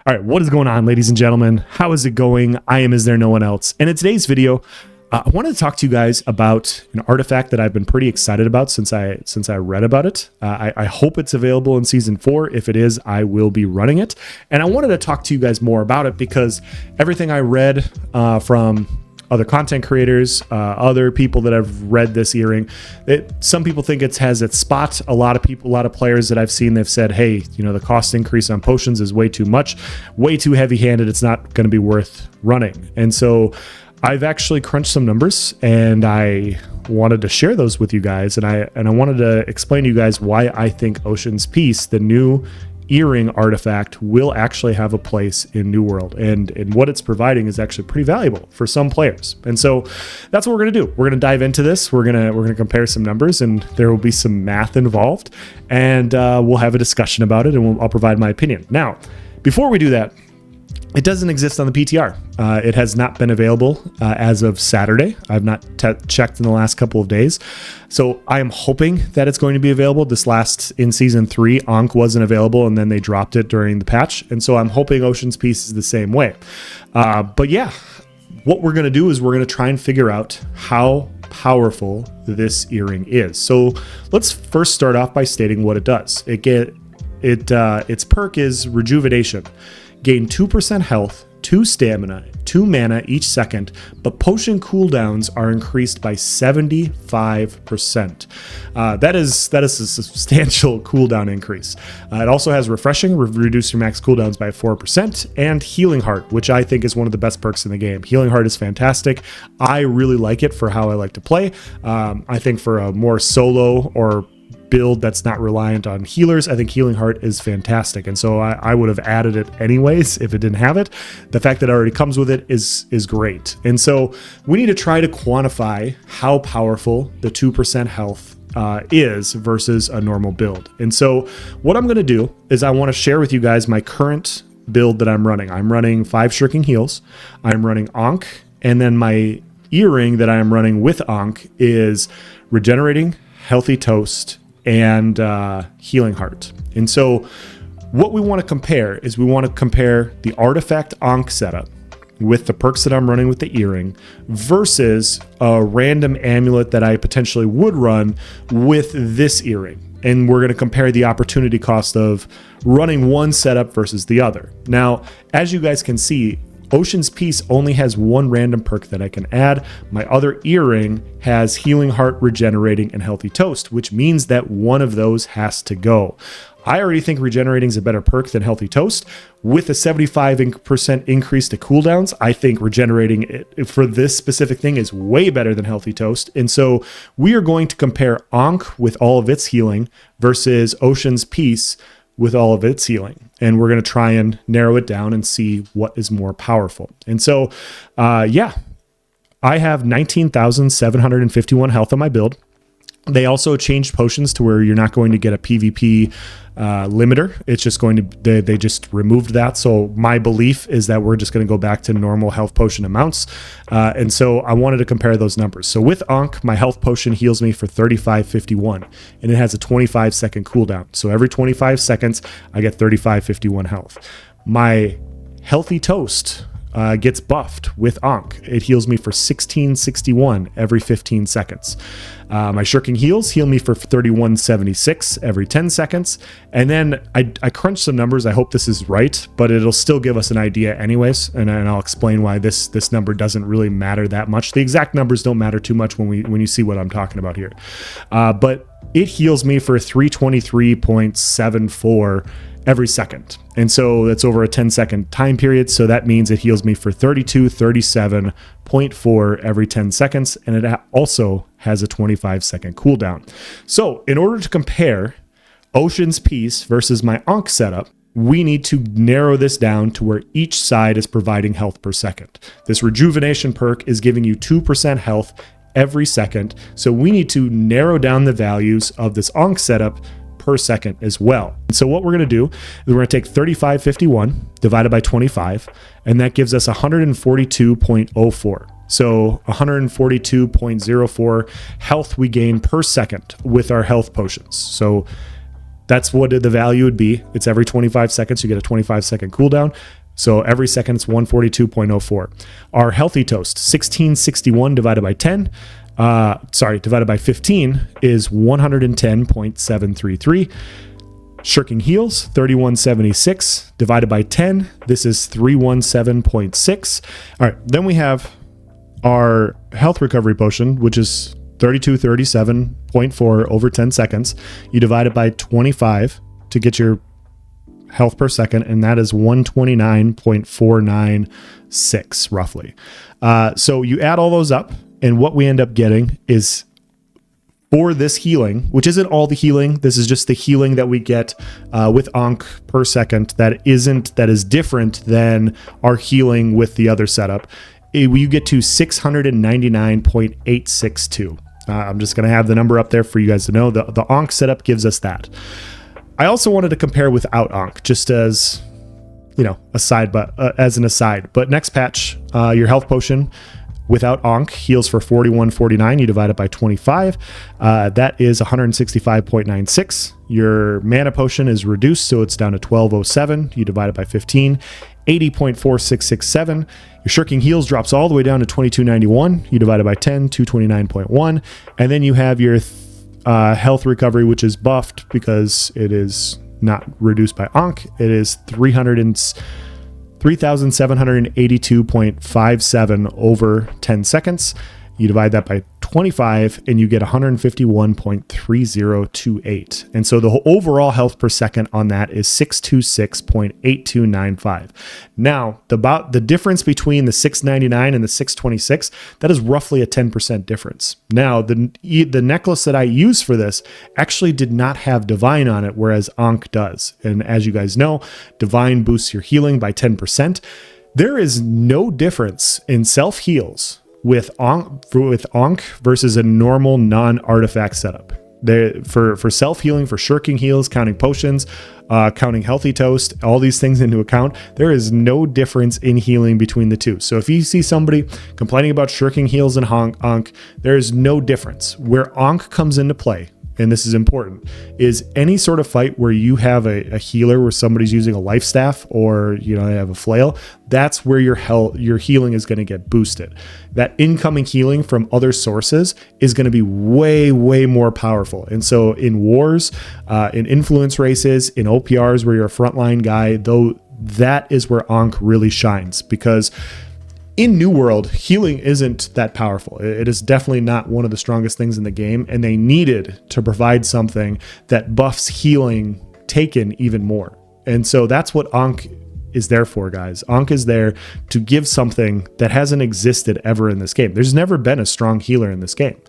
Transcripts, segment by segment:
All right, what is going on, ladies and gentlemen? How is it going? I am Is There No One Else? And in today's video, I wanted to talk to you guys about an artifact that I've been pretty excited about since I read about it. I hope it's available in Season 4. If it is, I will be running it. And I wanted to talk to you guys more about it because everything I read from other content creators, other people that have read this earring, some people think it has its spot. A lot of players that I've seen, they've said, hey, the cost increase on potions is way too much, way too heavy-handed. It's not going to be worth running. And so I've actually crunched some numbers and I wanted to share those with you guys. And I wanted to explain to you guys why I think Ocean's Peace, the new earring artifact, will actually have a place in New World, and what it's providing is actually pretty valuable for some players. And so that's what we're going to do. We're going to dive into this. We're going to compare some numbers, and there will be some math involved, and we'll have a discussion about it, and I'll provide my opinion. Now, before we do that, it doesn't exist on the PTR. It has not been available as of Saturday. I've not checked in the last couple of days. So I am hoping that it's going to be available. This last, in Season 3, Ankh wasn't available, and then they dropped it during the patch. And so I'm hoping Ocean's Peace is the same way. But yeah, what we're going to do is we're going to try and figure out how powerful this earring is. So let's first start off by stating what it does. Its perk is Rejuvenation. Gain 2% health, 2 stamina, 2 mana each second, but potion cooldowns are increased by 75%. That is a substantial cooldown increase. It also has Refreshing, reduce your max cooldowns by 4%, and Healing Heart, which I think is one of the best perks in the game. Healing Heart is fantastic. I really like it for how I like to play. I think for a more solo or build that's not reliant on healers, I think Healing Heart is fantastic, and so I would have added it anyways if it didn't have it. The fact that it already comes with it is great, and so we need to try to quantify how powerful the 2% health is versus a normal build. And so what I'm going to do is I want to share with you guys my current build that I'm running. I'm running 5 Shrinking Heals, I'm running Ankh, and then my earring that I am running with Ankh is Regenerating, Healthy Toast, and Healing Heart. And so what we want to compare is we want to compare the artifact Ankh setup with the perks that I'm running with the earring versus a random amulet that I potentially would run with this earring. And we're going to compare the opportunity cost of running one setup versus the other. Now, as you guys can see, Ocean's Peace only has one random perk that I can add. My other earring has Healing Heart, Regenerating, and Healthy Toast, which means that one of those has to go. I already think Regenerating is a better perk than Healthy Toast. With a 75% increase to cooldowns, I think Regenerating for this specific thing is way better than Healthy Toast. And so we are going to compare Ankh with all of its healing versus Ocean's Peace with all of its healing. And we're going to try and narrow it down and see what is more powerful. And so, I have 19,751 health on my build. They also changed potions to where you're not going to get a PvP limiter. It's just going to, they just removed that. So my belief is that we're just going to go back to normal health potion amounts. And so I wanted to compare those numbers. So with Ankh, my health potion heals me for 3551, and it has a 25-second cooldown. So every 25 seconds, I get 3551 health. My Healthy Toast gets buffed with Ankh. It heals me for 1661 every 15 seconds. My Shrinking Heals heal me for 3176 every 10 seconds. And then I crunched some numbers. I hope this is right, but it'll still give us an idea anyways. And I'll explain why this number doesn't really matter that much. The exact numbers don't matter too much when you see what I'm talking about here. But it heals me for 323.74 every second. And so that's over a 10-second time period. So that means it heals me for 3237.4 every 10 seconds. And it also has a 25-second cooldown. So in order to compare Ocean's Peace versus my Ankh setup, we need to narrow this down to where each side is providing health per second. This Rejuvenation perk is giving you 2% health every second. So we need to narrow down the values of this Ankh setup per second as well. So what we're going to do is we're going to take 3551 divided by 25, and that gives us 142.04. So 142.04 health we gain per second with our health potions. So That's what the value would be. It's every 25 seconds, you get a 25-second cooldown. So every second it's 142.04. Our healthy toast, 1661 divided by 10, divided by 15 is 110.733. Shirking heals, 3176 divided by 10. This is 317.6. All right, then we have our health recovery potion, which is 3237.4 over 10 seconds. You divide it by 25 to get your health per second, and that is 129.496 roughly. So you add all those up, and what we end up getting is, for this healing, which isn't all the healing, this is just the healing that we get with Ankh per second that is different than our healing with the other setup. You get to 699.862. I'm just going to have the number up there for you guys to know. The Ankh setup gives us that. I also wanted to compare without Ankh, just as as an aside. But next patch, your health potion without Ankh heals for 41.49. You divide it by 25. That is 165.96. Your mana potion is reduced, so it's down to 12.07. You divide it by 15. 80.4667. Your shirking heals drops all the way down to 2291. You divide it by 10, 229.1. And then you have your health recovery, which is buffed because it is not reduced by Ankh. It is 3,782.57 over 10 seconds. You divide that by 25 and you get 151.3028. And so the overall health per second on that is 626.8295. Now, the difference between the 699 and the 626, that is roughly a 10% difference. Now, the necklace that I use for this actually did not have Divine on it, whereas Ankh does. And as you guys know, Divine boosts your healing by 10%. There is no difference in self-heals with Ankh versus a normal non-artifact setup. For self-healing, for shirking heals, counting potions, counting healthy toast, all these things into account, there is no difference in healing between the two. So if you see somebody complaining about shirking heals and Ankh, there is no difference. Where Ankh comes into play, and this is important, is any sort of fight where you have a healer, where somebody's using a life staff or they have a flail, that's where your healing is going to get boosted. That incoming healing from other sources is going to be way, way more powerful. And so in wars, in influence races, in OPRs where you're a frontline guy, though, that is where Ankh really shines, because in New World, healing isn't that powerful. It is definitely not one of the strongest things in the game, and they needed to provide something that buffs healing taken even more. And so that's what Ankh is there for, guys. Ankh is there to give something that hasn't existed ever in this game. There's never been a strong healer in this game.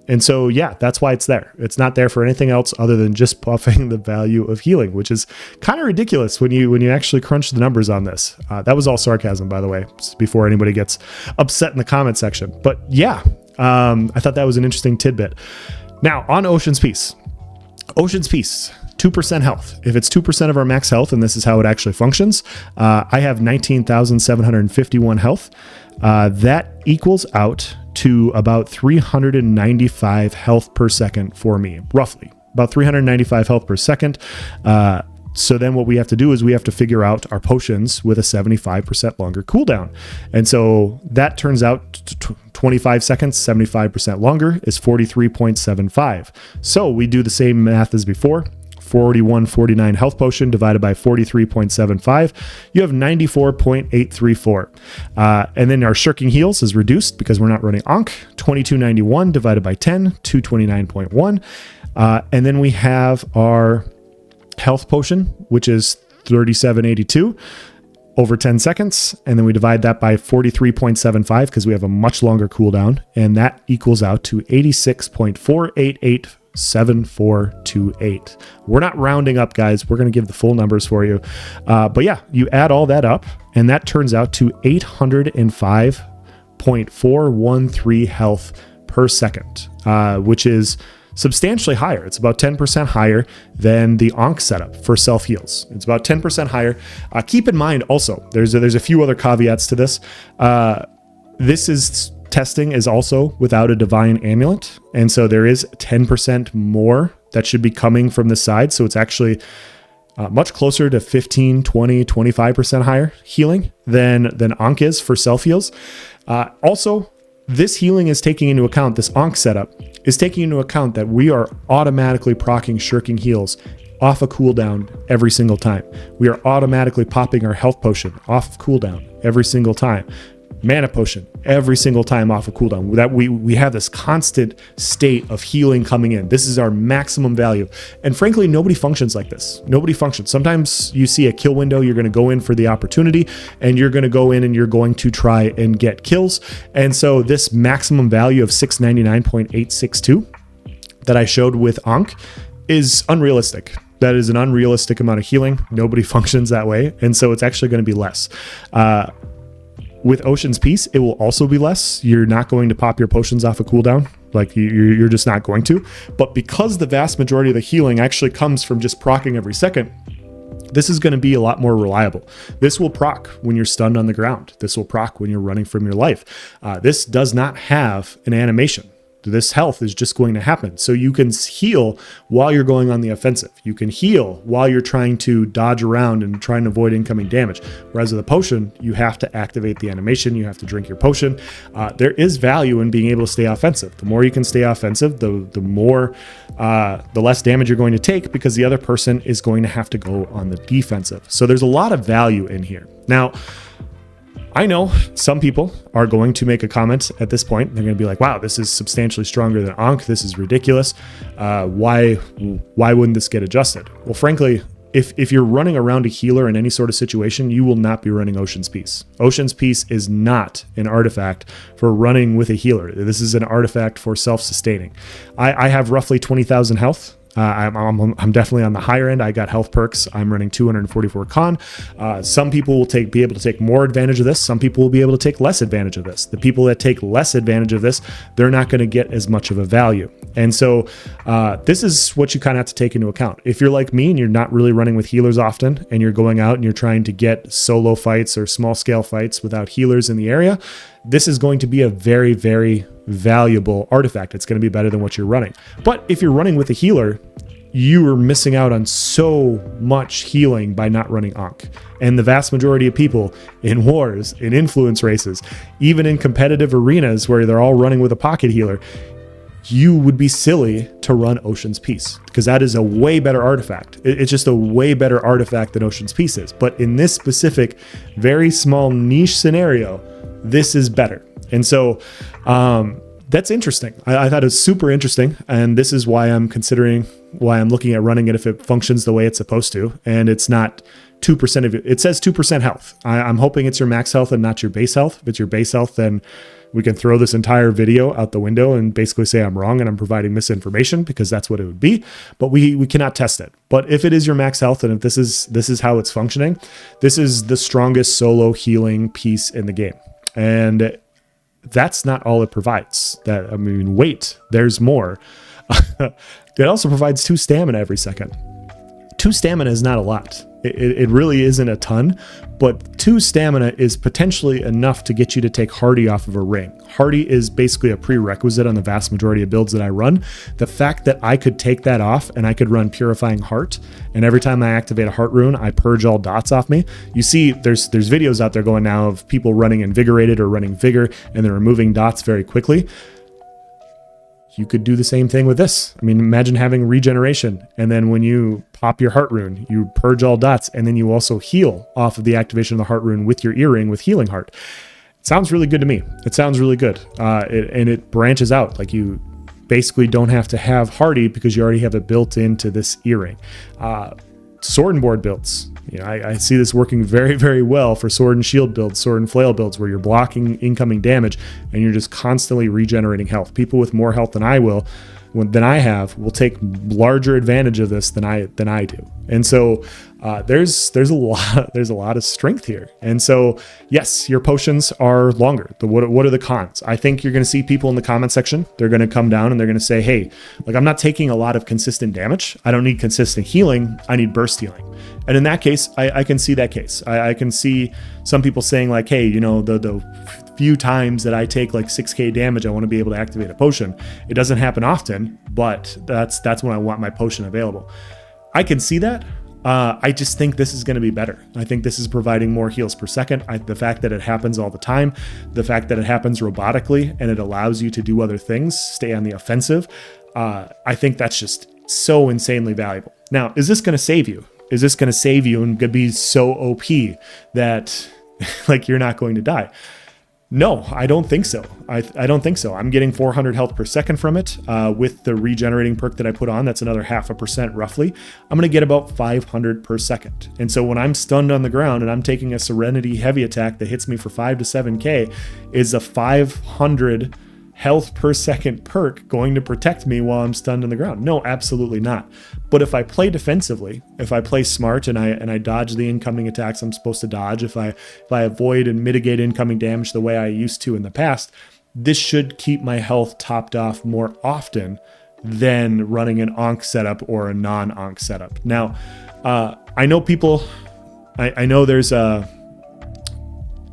And so, yeah, that's why it's there. It's not there for anything else other than just buffing the value of healing, which is kind of ridiculous when you actually crunch the numbers on this. That was all sarcasm, by the way, before anybody gets upset in the comment section. But yeah, I thought that was an interesting tidbit. Now, on Ocean's Peace. Ocean's Peace, 2% health. If it's 2% of our max health, and this is how it actually functions, I have 19,751 health. That equals out to about 395 health per second for me, roughly. About 395 health per second. So then what we have to do is we have to figure out our potions with a 75% longer cooldown. And so that turns out to 25 seconds, 75% longer is 43.75. So we do the same math as before. 41.49 health potion divided by 43.75, you have 94.834. And then our shirking heals is reduced because we're not running Ankh. 2291 divided by 10, 229.1. And then we have our health potion, which is 3782 over 10 seconds. And then we divide that by 43.75 because we have a much longer cooldown. And that equals out to 86.4887428. We're not rounding up, guys. We're going to give the full numbers for you. But yeah, you add all that up and that turns out to 805.413 health per second, which is substantially higher. It's about 10% higher than the Ankh setup for self-heals. It's about 10% higher. Keep in mind also, there's a few other caveats to this. Testing is also without a divine amulet, and so there is 10% more that should be coming from the side. So it's actually much closer to 15, 20, 25% higher healing than Ankh is for self heals. Also, this healing is taking into account, this Ankh setup is taking into account that we are automatically proccing shirking heals off a cooldown every single time. We are automatically popping our health potion off of cooldown every single time. Mana potion every single time off a cooldown. That we have this constant state of healing coming in. This is our maximum value. And frankly, nobody functions like this. Nobody functions. Sometimes you see a kill window, you're going to go in for the opportunity, and you're going to go in and you're going to try and get kills. And so this maximum value of 699.862 that I showed with Ankh is unrealistic. That is an unrealistic amount of healing. Nobody functions that way. And so it's actually going to be less. With Ocean's Peace, it will also be less. You're not going to pop your potions off a cooldown. Like you're just not going to. But because the vast majority of the healing actually comes from just proccing every second, this is going to be a lot more reliable. This will proc when you're stunned on the ground. This will proc when you're running from your life. This does not have an animation. This health is just going to happen. So you can heal while you're going on the offensive. You can heal while you're trying to dodge around and trying to avoid incoming damage. Whereas with a potion, you have to activate the animation. You have to drink your potion. There is value in being able to stay offensive. The more you can stay offensive, the less damage you're going to take, because the other person is going to have to go on the defensive. So there's a lot of value in here. Now, I know some people are going to make a comment at this point. They're going to be like, wow, this is substantially stronger than Ankh. This is ridiculous. Why wouldn't this get adjusted? Well, frankly, if you're running around a healer in any sort of situation, you will not be running Ocean's Peace. Ocean's Peace is not an artifact for running with a healer. This is an artifact for self-sustaining. I have roughly 20,000 health. I'm definitely on the higher end. I got health perks. I'm running 244 con. Some people will be able to take more advantage of this. Some people will be able to take less advantage of this. The people that take less advantage of this, they're not going to get as much of a value. And so this is what you kind of have to take into account. If you're like me and you're not really running with healers often, and you're going out and you're trying to get solo fights or small scale fights without healers in the area, this is going to be a very, very valuable artifact. It's going to be better than what you're running. But if you're running with a healer, you are missing out on so much healing by not running Ankh. And the vast majority of people in wars, in influence races, even in competitive arenas where they're all running with a pocket healer, you would be silly to run Ocean's Peace, because that is a way better artifact. It's just a way better artifact than Ocean's Peace is. But in this specific, very small niche scenario, this is better. And so that's interesting. I thought it was super interesting. And this is why I'm looking at running it if it functions the way it's supposed to. And it's not 2% of it. It says 2% health. I'm hoping it's your max health and not your base health. If it's your base health, then we can throw this entire video out the window and basically say I'm wrong and I'm providing misinformation, because that's what it would be. But we cannot test it. But if it is your max health, and if this is how it's functioning, this is the strongest solo healing piece in the game. And that's not all it provides. Wait, there's more. It also provides 2 stamina every second. 2 stamina is not a lot. It really isn't a ton, but 2 stamina is potentially enough to get you to take Hardy off of a ring. Hardy is basically a prerequisite on the vast majority of builds that I run. The fact that I could take that off and I could run Purifying Heart, and every time I activate a Heart rune, I purge all dots off me. You see, there's videos out there going now of people running Invigorated or running Vigor, and they're removing dots very quickly. You could do the same thing with this. Imagine having regeneration, and then when you pop your Heart rune, you purge all dots, and then you also heal off of the activation of the Heart rune with your earring with Healing Heart. It sounds really good to me. It sounds really good. And it branches out. Like, you basically don't have to have Hardy because you already have it built into this earring. Sword and board builds. I see this working very, very well for sword and shield builds, sword and flail builds, where you're blocking incoming damage and you're just constantly regenerating health. People with more health than I will take larger advantage of this than I do. And so there's a lot of strength here. And so yes, your potions are longer. What are the cons? I think you're going to see people in the comment section. They're going to come down and they're going to say, hey, like, I'm not taking a lot of consistent damage. I don't need consistent healing. I need burst healing. And in that case, I can see that case. I can see some people saying like, hey, the few times that I take like 6k damage, I want to be able to activate a potion. It doesn't happen often, but that's when I want my potion available. I can see that. I just think this is going to be better. I think this is providing more heals per second. The fact that it happens all the time, the fact that it happens robotically and it allows you to do other things, stay on the offensive, I think that's just so insanely valuable. Now, is this going to save you? Is this going to save you and be so OP that like you're not going to die? No, I don't think so. I don't think so. I'm getting 400 health per second from it. With the regenerating perk that I put on, that's another 0.5% roughly. I'm going to get about 500 per second. And so when I'm stunned on the ground and I'm taking a Serenity heavy attack that hits me for 5 to 7k, is a 500 health per second perk going to protect me while I'm stunned on the ground? No, absolutely not. But if I play defensively, if I play smart and I dodge the incoming attacks I'm supposed to dodge, if I avoid and mitigate incoming damage the way I used to in the past, this should keep my health topped off more often than running an Ankh setup or a non-Ankh setup. Now, I know people, I know there's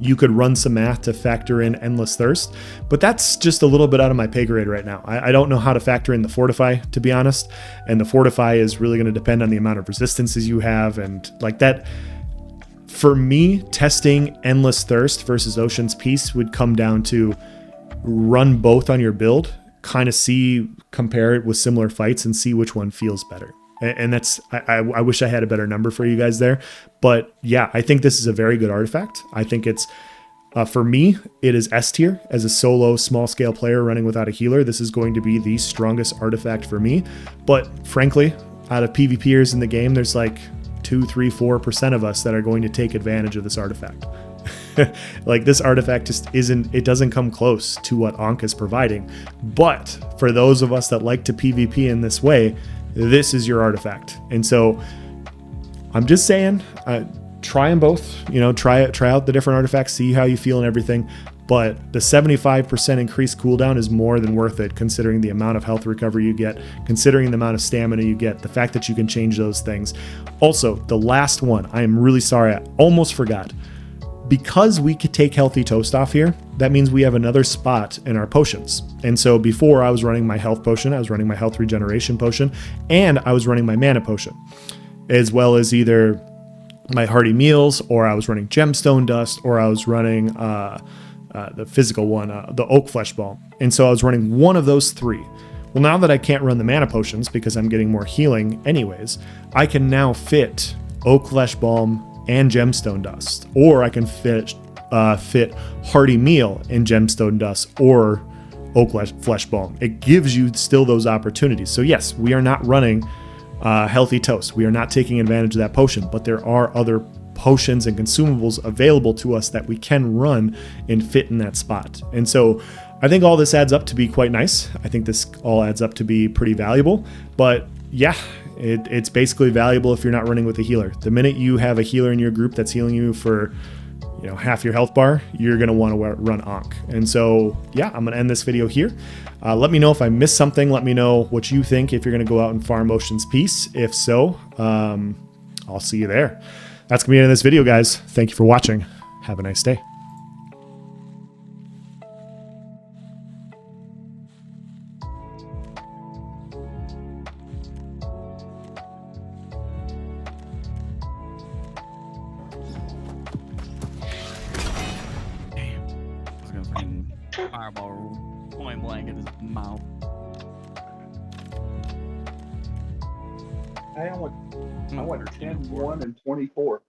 you could run some math to factor in Endless Thirst, but that's just a little bit out of my pay grade right now. I don't know how to factor in the Fortify, to be honest, and the Fortify is really going to depend on the amount of resistances you have and like that. For me, testing Endless Thirst versus Ocean's Peace would come down to run both on your build, kind of compare it with similar fights and see which one feels better. And that's, I wish I had a better number for you guys there. But yeah, I think this is a very good artifact. I think it's, for me, it is S tier as a solo small scale player running without a healer. This is going to be the strongest artifact for me. But frankly, out of PvPers in the game, there's like 2, 3, 4% of us that are going to take advantage of this artifact. Like this artifact just it doesn't come close to what Ankh is providing. But for those of us that like to PvP in this way, this is your artifact. And so I'm just saying, try them both, try out the different artifacts, see how you feel and everything. But the 75% increased cooldown is more than worth it, considering the amount of health recovery you get, considering the amount of stamina you get, the fact that you can change those things. Also, the last one, I am really sorry, I almost forgot. Because we could take Healthy Toast off here, that means we have another spot in our potions. And so before I was running my health potion, I was running my health regeneration potion, and I was running my mana potion, as well as either my hearty meals, or I was running gemstone dust, or I was running the physical one, the oak flesh balm. And so I was running one of those three. Well, now that I can't run the mana potions because I'm getting more healing anyways, I can now fit oak flesh balm and gemstone dust, or I can fit hearty meal in gemstone dust or oak flesh balm. It gives you still those opportunities. So yes, we are not running healthy toast. We are not taking advantage of that potion, but there are other potions and consumables available to us that we can run and fit in that spot. And so I think all this adds up to be quite nice. I think this all adds up to be pretty valuable, but yeah, it's basically valuable if you're not running with a healer. The minute you have a healer in your group that's healing you for half your health bar, you're going to want to run Ankh. And so yeah, I'm going to end this video here. Let me know if I missed something. Let me know what you think if you're going to go out and farm Ocean's Peace. If so, I'll see you there. That's going to be the end of this video, guys. Thank you for watching. Have a nice day. Fireball point blank in his mouth. I went 10, 1, and 24.